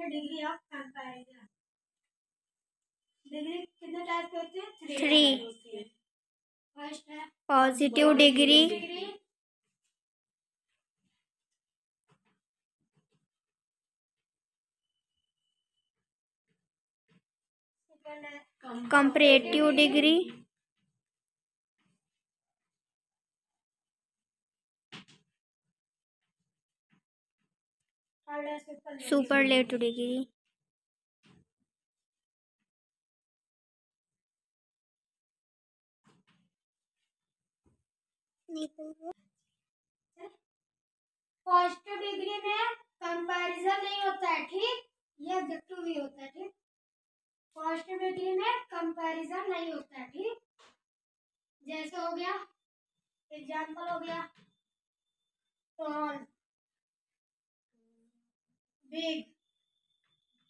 Degree of comparison. Degree कितने type के होते हैं? 3। फर्स्ट है पॉजिटिव डिग्री, सेकंड है कंपैरेटिव डिग्री, थर्ड है सुपरलेटिव डिग्री, पॉजिटिव डिग्री में कंपैरिजन नहीं होता है, ठीक, ये ऑब्जेक्टिव भी होता है, ठीक। पॉजिटिव डिग्री में कंपैरिजन नहीं होता है, ठीक। जैसे हो गया एग्जांपल हो गया टॉल, बिग,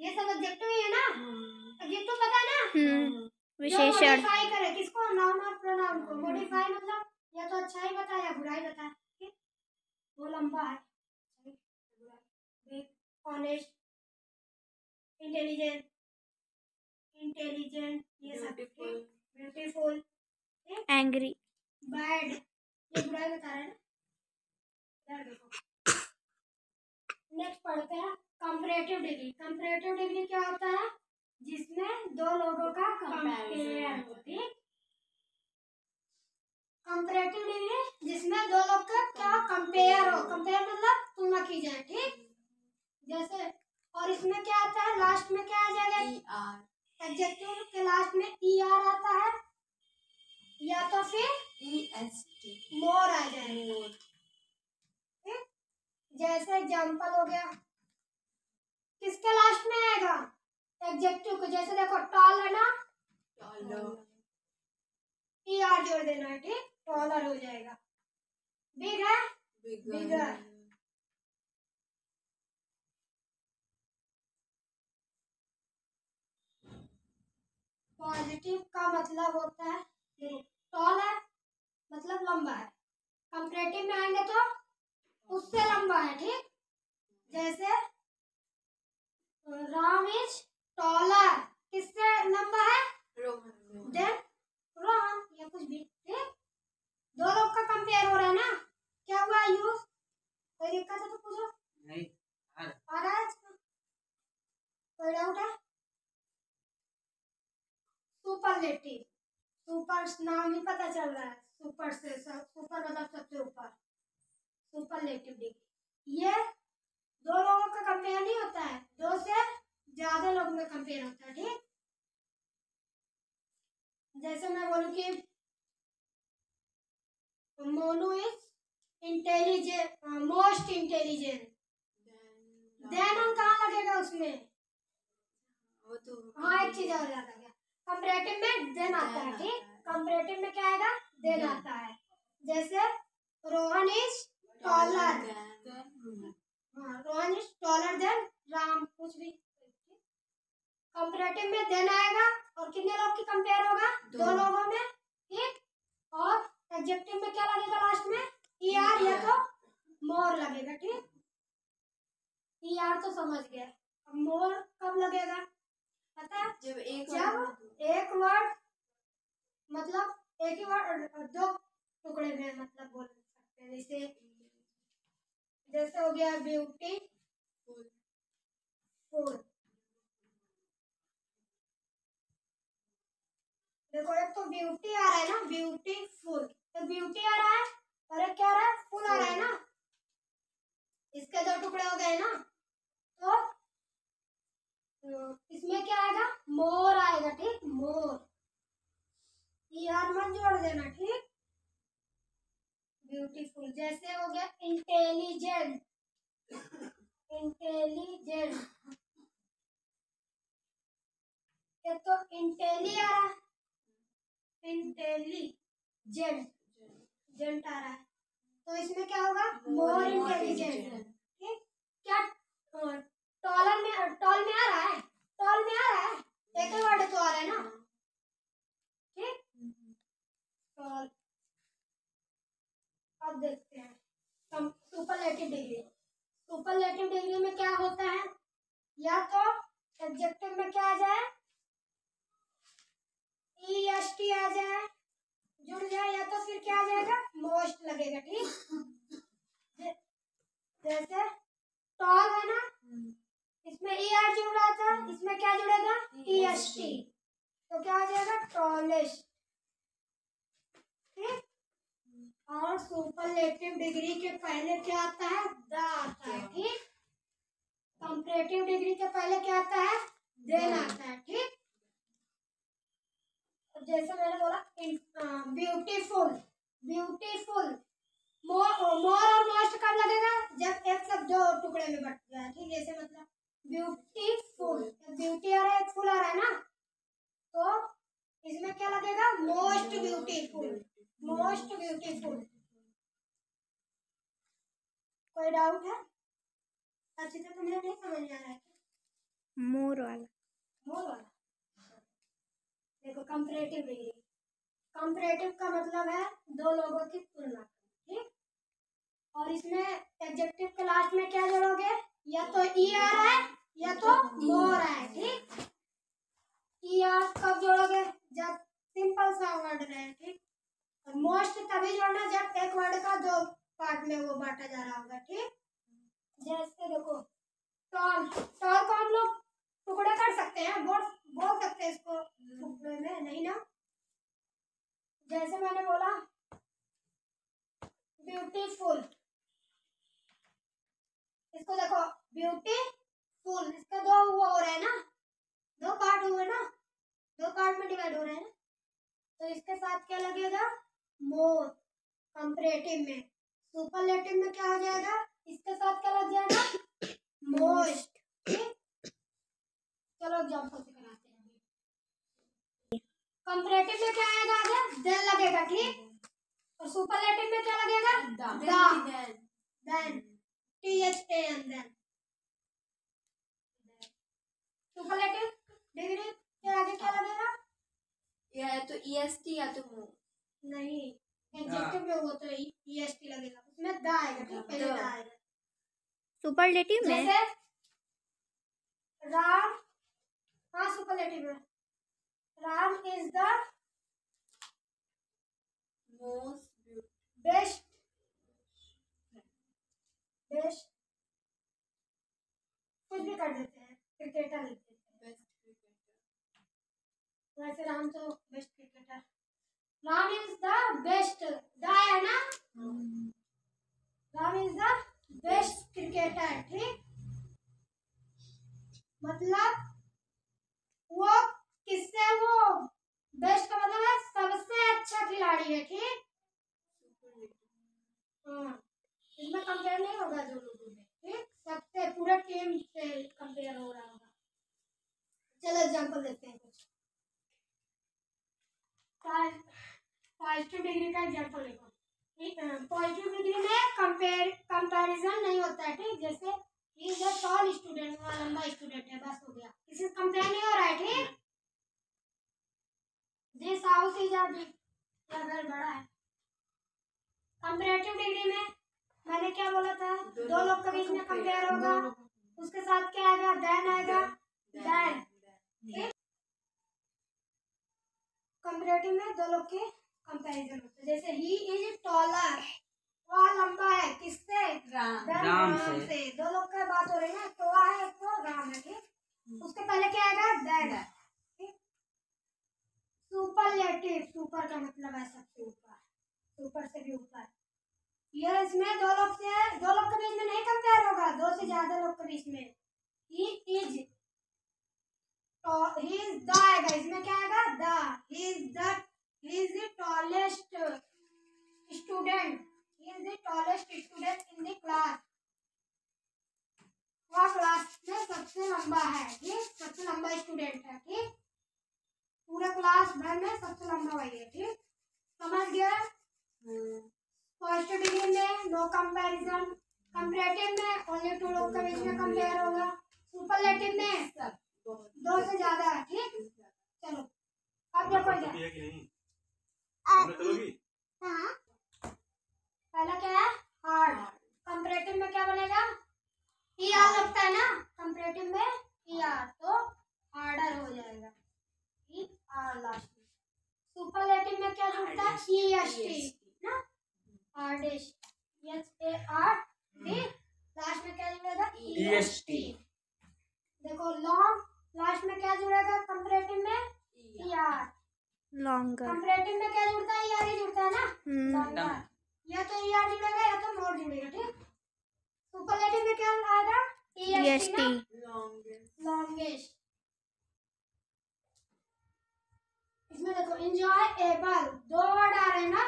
ये सब ऑब्जेक्टिव ही है ना। ऑब्जेक्टिव पता है ना, विशेषण। मॉडिफाई करे किसको? नाउन और प्रोनाउन को। मॉडिफाई मतलब या तो अच्छा ही बताया या बुरा ही बताया, ठीक। वो लंबा है, ऑनेस्ट, इंटेलिजेंट, ये सब, ब्यूटीफुल, एंग्री, बैड, ये बुरा ही बता रहे हैं ना। नेक्स्ट पढ़ते हैं कंपैरेटिव डिग्री। कंपैरेटिव डिग्री क्या होता है? जिसमें दो लोगों का कंपेयर हो, ठीक। कंपैरेटिव डिग्री जिसमें दो लोग का क्या कंपेयर हो, कंपेयर मतलब तुलना की जाए, ठीक। जैसे, और इसमें क्या आता है? लास्ट में क्या आ जाएगा? एडजेक्टिव के लास्ट में ER आता है या तो फिर EST, मोर आ जाएगा, ठीक। जैसे एग्जांपल हो गया, किसके लास्ट में आएगा? एडजेक्टिव को। जैसे देखो टॉल है ना, ER जोड़ देना है, ठीक, टॉलर हो जाएगा। बिग है, बिगर। पॉजिटिव का मतलब होता है, देखो टॉल है मतलब लंबा है, कंपैरेटिव में आएंगे तो उससे लंबा है, ठीक। जैसे राम इज टॉलर, किससे लंबा है? देन रोहन, या कुछ भी, ठीक। दो लोग का कंपेयर हो रहा है ना, क्या हुआ यूज? कोई दिक्कत है तो पूछो। नहीं आ रहा है इसका? कोई डाउट है? सुपरलेटिव, सुपर नाम ही पता चल रहा है, सुपर से सुपर मतलब सबसे ऊपर। सुपरलेटिव डिग्री, ये दो लोगों का कंपेयर नहीं होता है, दो से ज्यादा लोग में कंपेयर होता है, ठीक। जैसे मैं बोलूं कि Monu is intelligent, most intelligent, than हम कहाँ लगेगा उसमें? वो तो हाँ, एक चीज और याद आ गया, कंपैरेटिव में देन आता है, ठीक। कंपैरेटिव में क्या आएगा? देन आता है। जैसे रोहन इज टॉलर, हाँ, Rohan is taller than Ram, कुछ भी। कंपैरेटिव में देन आएगा और कितने लोग की कंपेयर होगा? दो लोगों में, ठीक। और एडजेक्टिव में क्या लगेगा लास्ट में? ER या तो मोर लगेगा, ठीक। ER तो समझ गए, अब मोर कब लगेगा पता है? जब एक वर्ड मतलब एक ही वर्ड दो टुकड़े में मतलब बोल सकते हैं। जैसे हो गया ब्यूटीफुल, देखो एक तो ब्यूटी आ रहा है ना, ब्यूटीफुल, तो ब्यूटी आ रहा है और एक क्या आ रहा है? फुल आ रहा है ना, इसके दो टुकड़े हो गए ना, तो इसमें क्या आएगा? मोर आएगा, ठीक, मोर। ER मत जोड़ देना, ठीक। ब्यूटीफुल, जैसे हो गया इंटेलिजेंट, इंटेलिजेंट, एक तो इंटेली आ रहा है, इंटेलिजेंट, जेंट आ रहा है, तो इसमें क्या होगा? मोर इंटेलिजेंट, ठीक। क्या टॉलर में, टॉल में आ रहा है? टॉल में आ रहा है, एक ही वर्ड तो आ रहा है ना, ठीक। टॉल। अब देखते हैं सुपरलेटिव डिग्री। सुपरलेटिव डिग्री में क्या होता है? या तो इसमें ER जुड़ा था, इसमें क्या जुड़ेगा EST, तो क्या हो जाएगा टॉलेस्ट। ठीक। और सुपरलेटिव डिग्री के पहले क्या आता है द आता है। ठीक। कंपैरेटिव डिग्री के पहले क्या आता है देन आता है। ठीक। जैसे मैंने बोला ब्यूटीफुल, ब्यूटीफुल मोर और मोस्ट कब लगेगा जब एक सब दो टुकड़े में बट जाए। ठीक। जैसे मतलब ब्यूटीफुल, ब्यूटी आ रहा है एक फुल आ रहा है ना, तो इसमें क्या लगेगा मोस्ट ब्यूटीफुल, मोस्ट ब्यूटीफुल। कोई डाउट है? अच्छी तरह तुमने नहीं समझ में आ रहा है? मोर वाला, मोर वाला देखो कंपैरेटिव डिग्री, कंपैरेटिव का मतलब है दो लोगों की तुलना। ठीक। और इसमें एडजेक्टिव के लास्ट में क्या जोड़ोगे, या तो ER है या तो मोर है। ठीक। ER कब जोड़ोगे जब सिंपल सा वर्ड रहे। ठीक। और मोस्ट तभी जोड़ना जब एक वर्ड का दो पार्ट में वो बांटा जा रहा होगा। ठीक। जैसे देखो टॉल, टॉल को हम लोग टुकड़े कर सकते हैं, बोल सकते हैं इसको टुकड़े में नहीं ना। जैसे मैंने बोला ब्यूटीफुल, इसको देखो ब्यूटीफुल, इसका दो हुआ हो रहा है ना, दो पार्ट हुए ना, दो पार्ट में डिवाइड हो रहे हैं ना, तो इसके साथ क्या लगेगा मोर कंपैरेटिव में। सुपरलेटिव में क्या हो जाएगा इसके साथ क्या लग जाएगा मोस्ट। ठीक। चलो एग्जांपल से कराते हैं। कंपैरेटिव में क्या आएगा आगे देन लगेगा। ठीक। और सुपरलेटिव में क्या लगेगा than, THAN than. Superlative degree के आगे क्या लगेगा या तो EST या तो मो नहीं, एडजेक्टिव में वो तो EST लगेगा, उसमें द आएगा। ठीक। पहले द आएगा। सुपरलेटिव में जैसे राम, हाँ सुपरलेटिव में Ram is the most best, best कुछ भी कर देते हैं, क्रिकेटर लिख देते हैं। बेस्ट क्रिकेटर, वैसे राम तो best cricketer, Ram is the best, the है ना, Ram is the best cricketer. ठीक। मतलब वो किससे वो बेस्ट का मतलब है सबसे अच्छा खिलाड़ी है। ठीक। हाँ, इसमें कंपेयर नहीं होगा दो लोगों में। ठीक। सबसे पूरे टीम से कंपेयर हो रहा होगा। चलो एग्जांपल देखते हैं कुछ। पॉजिटिव डिग्री का एग्जांपल देखो। पॉजिटिव डिग्री में कंपैरिजन नहीं होता है। ठीक। जैसे he is a tall student, वहाँ लंबा स्टूडेंट है, बस हो गया, किसी से कंपेयर नहीं हो रहा है। ठीक। This house is a big, यह घर बड़ा है। कंपैरेटिव डिग्री में मैंने क्या बोला था दो लोग के बीच में कंपेयर होगा, उसके साथ क्या आएगा देन आएगा, देन। ठीक। कंपैरेटिव में दो लोग के कंपैरिजन होता है। जैसे ही इज टॉलर, वह लंबा है किससे राम से, दो लोग का बात हो रही है ना, तो वह है एक तो राम है। ठीक। उसके पहले क्या आएगा देन। ठीक। सुपरलेटिव, सुपर का मतलब है सबसे ऊपर, सुपर से भी ऊपर। यह इसमें दो लोग के बीच में नहीं कंपेयर होगा, दो से ज्यादा लोग के बीच में। ही इज द आएगा, इसमें क्या आएगा the, he is the tallest student, he is the tallest student in the class, वह क्लास में सबसे लंबा है। ठीक। सबसे लंबा स्टूडेंट है। ठीक। पूरे क्लास भर में सबसे लंबा वही है। ठीक। समझ गया। पॉजिटिव डिग्री में नो कंपैरिजन, कंपैरेटिव में ओनली टू लोग के बीच में कंपेयर होगा, सुपरलेटिव में दो से ज्यादा है। ठीक। चलो अब देखो हाँ, पहला क्या है हार्ड। कंपैरेटिव में क्या बनेगा ER लगता है ना, कंपैरेटिव में ER तो हार्डर हो जाएगा, ER लास्ट में। सुपरलेटिव में क्या जुड़ता है EST ना, हार्डेस्ट, HARD, लास्ट में क्या जुड़ेगा EST। देखो लॉन्ग लास्ट में क्या जुड़ेगा कंपैरेटिव में ER। लॉन्गर। कंपैरेटिव में क्या जुड़ता है ER ही जुड़ता है ना लॉन्गर। या तो ER जुड़ेगा या तो मोर जुड़ेगा ठीक। सुपरलेटिव में क्या आएगा EST ना लॉन्गेस्ट। इसमें देखो enjoyable दो वर्ड आ रहे हैं ना।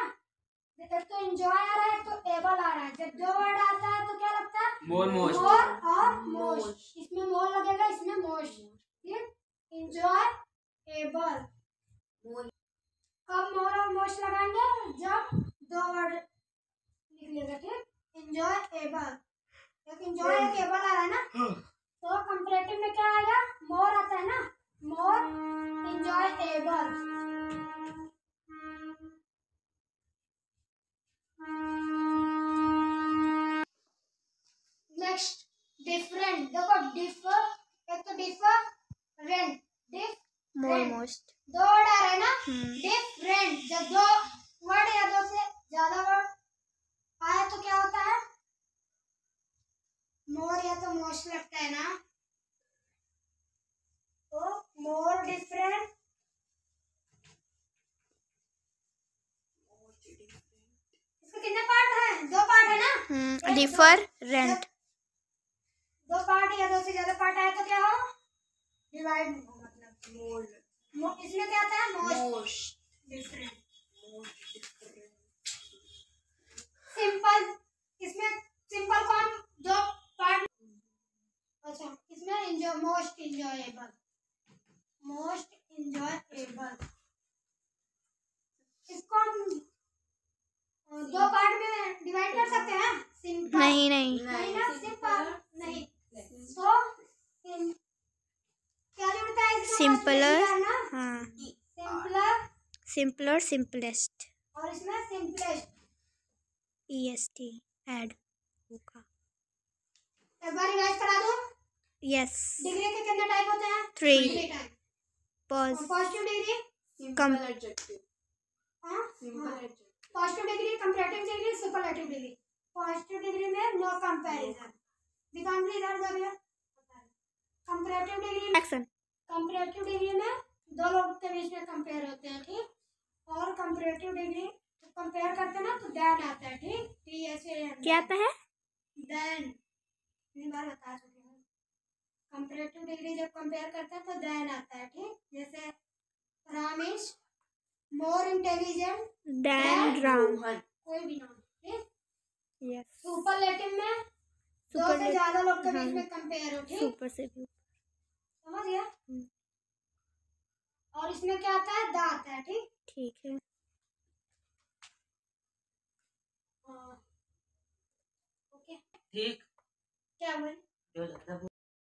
एक तो enjoy आ रहा है एक तो able आ रहा है। जब दो वर्ड आता है तो क्या लगता है मोर मोस्ट मोर और मोस्ट। इसमें मोर लगेगा इसमें मोस्ट ठीक। enjoyable कब मोर और मोस्ट लगाएंगे जब दो वर्ड निकलेगा ठीक। enjoyable एक enjoy एक able आ रहा है ना तो कंपैरेटिव में क्या आएगा मोर आता है ना मोर enjoyable। नेक्स्ट डिफरेंट देखो डिफर एक तो डिफरेंट मोर मोस्ट। दो वर्ड आ रहे हैं ना डिफरेंट। जब दो वर्ड या दो से ज्यादा वर्ड आए तो क्या होता है मोर या तो मोस्ट लगता है ना। तो मोर डिफरेंट इसके कितने पार्ट हैं दो पार्ट है ना डिफरेंट दो पार्ट या दो से ज्यादा पार्ट आए तो क्या हो डिवाइड हो मतलब इसमें क्या आता है मोस्ट डिफरेंट। सिंपल इसमें सिंपल कौन दो पार्ट। अच्छा इसमें इंजॉय मोस्ट इंजॉयबल इसको हम दो पार्ट में डिवाइड कर सकते हैं सिंपल नहीं नहीं ना सिंपल नहीं। तो क्या जुड़ता है इसमें सिंपलर ना हाँ सिंपलर सिंपलेस्ट और इसमें सिंपलेस्ट EST ऐड होगा। एक बार रिवाइज करा दूं। यस डिग्री के कितने टाइप होते हैं 3 type. Pause positive degree simple adjective हाँ simple adjective positive degree comparative degree superlative degree. Positive degree में नो कंपैरिजन दिखाऊं प्लीज इधर जरा। Comparative degree action comparative degree में दो लोग के बीच में कंपेयर होते हैं ठीक। और कंपैरेटिव डिग्री कंपेयर करते हैं ना तो देन आता है ठीक। THAN क्या आता है देन इतनी बार बता चुके हैं। कंपैरेटिव डिग्री जब कंपेयर करते हैं तो देन आता है ठीक। जैसे Ram is more intelligent then Ram कोई भी नाम ठीक। यस सुपरलेटिव में दो से ज्यादा लोग के बीच में कंपेयर हो ठीक। सुपर से भी समझ गया। और इसमें क्या आता है दा आता है ठीक। ठीक है ओके ठीक क्या बोले